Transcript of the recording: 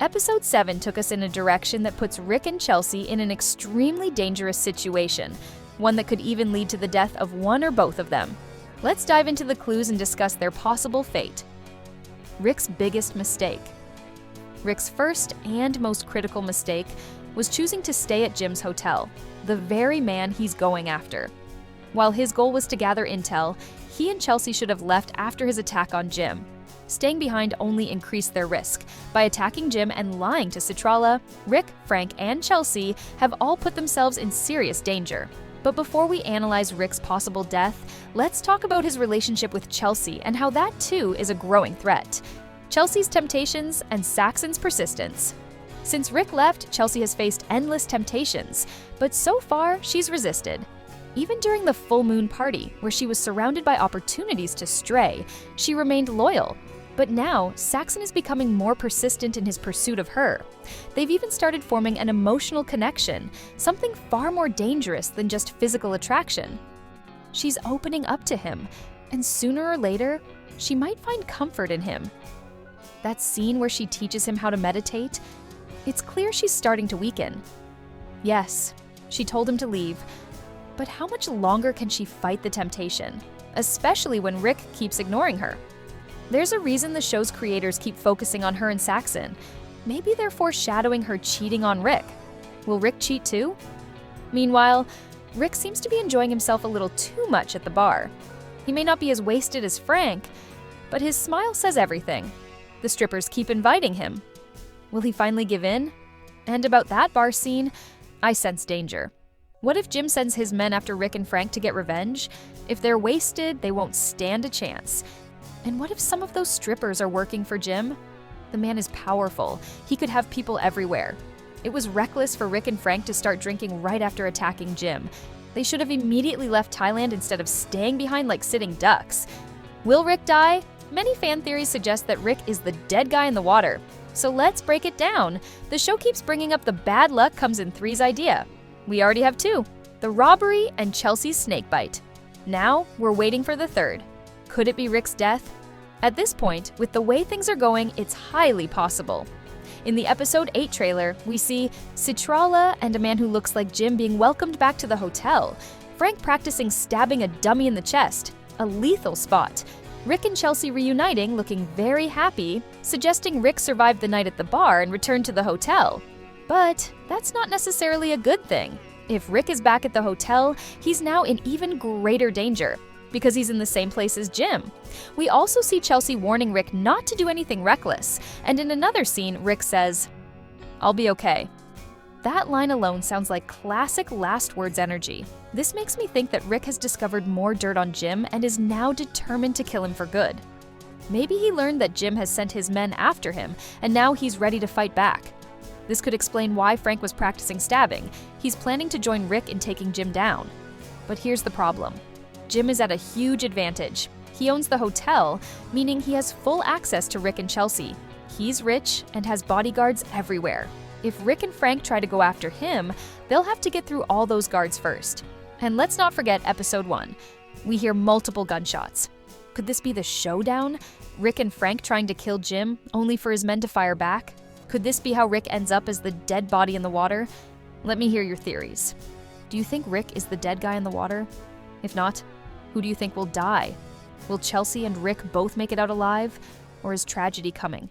Episode 7 took us in a direction that puts Rick and Chelsea in an extremely dangerous situation, one that could even lead to the death of one or both of them. Let's dive into the clues and discuss their possible fate. Rick's biggest mistake. Rick's first and most critical mistake was choosing to stay at Jim's hotel, the very man he's going after. While his goal was to gather intel, he and Chelsea should have left after his attack on Jim. Staying behind only increased their risk. By attacking Jim and lying to Citrala, Rick, Frank, and Chelsea have all put themselves in serious danger. But before we analyze Rick's possible death, let's talk about his relationship with Chelsea and how that too is a growing threat. Chelsea's temptations and Saxon's persistence. Since Rick left, Chelsea has faced endless temptations, but so far she's resisted. Even during the full moon party, where she was surrounded by opportunities to stray, she remained loyal. But now, Saxon is becoming more persistent in his pursuit of her. They've even started forming an emotional connection, something far more dangerous than just physical attraction. She's opening up to him, and sooner or later, she might find comfort in him. That scene where she teaches him how to meditate, it's clear she's starting to weaken. Yes, she told him to leave, but how much longer can she fight the temptation, especially when Rick keeps ignoring her? There's a reason the show's creators keep focusing on her and Saxon. Maybe they're foreshadowing her cheating on Rick. Will Rick cheat too? Meanwhile, Rick seems to be enjoying himself a little too much at the bar. He may not be as wasted as Frank, but his smile says everything. The strippers keep inviting him. Will he finally give in? And about that bar scene, I sense danger. What if Jim sends his men after Rick and Frank to get revenge? If they're wasted, they won't stand a chance. And what if some of those strippers are working for Jim? The man is powerful. He could have people everywhere. It was reckless for Rick and Frank to start drinking right after attacking Jim. They should have immediately left Thailand instead of staying behind like sitting ducks. Will Rick die? Many fan theories suggest that Rick is the dead guy in the water. So let's break it down. The show keeps bringing up the bad luck comes in three's idea. We already have two, the robbery and Chelsea's snakebite. Now we're waiting for the third. Could it be Rick's death? At this point, with the way things are going, it's highly possible. In the episode 8 trailer, we see Citrala and a man who looks like Jim being welcomed back to the hotel, Frank practicing stabbing a dummy in the chest, a lethal spot, Rick and Chelsea reuniting looking very happy, suggesting Rick survived the night at the bar and returned to the hotel. But that's not necessarily a good thing. If Rick is back at the hotel, he's now in even greater danger, because he's in the same place as Jim. We also see Chelsea warning Rick not to do anything reckless, and in another scene, Rick says, "I'll be okay." That line alone sounds like classic last words energy. This makes me think that Rick has discovered more dirt on Jim and is now determined to kill him for good. Maybe he learned that Jim has sent his men after him, and now he's ready to fight back. This could explain why Frank was practicing stabbing. He's planning to join Rick in taking Jim down. But here's the problem. Jim is at a huge advantage. He owns the hotel, meaning he has full access to Rick and Chelsea. He's rich and has bodyguards everywhere. If Rick and Frank try to go after him, they'll have to get through all those guards first. And let's not forget episode 1. We hear multiple gunshots. Could this be the showdown? Rick and Frank trying to kill Jim, only for his men to fire back? Could this be how Rick ends up as the dead body in the water? Let me hear your theories. Do you think Rick is the dead guy in the water? If not, who do you think will die? Will Chelsea and Rick both make it out alive? Or is tragedy coming?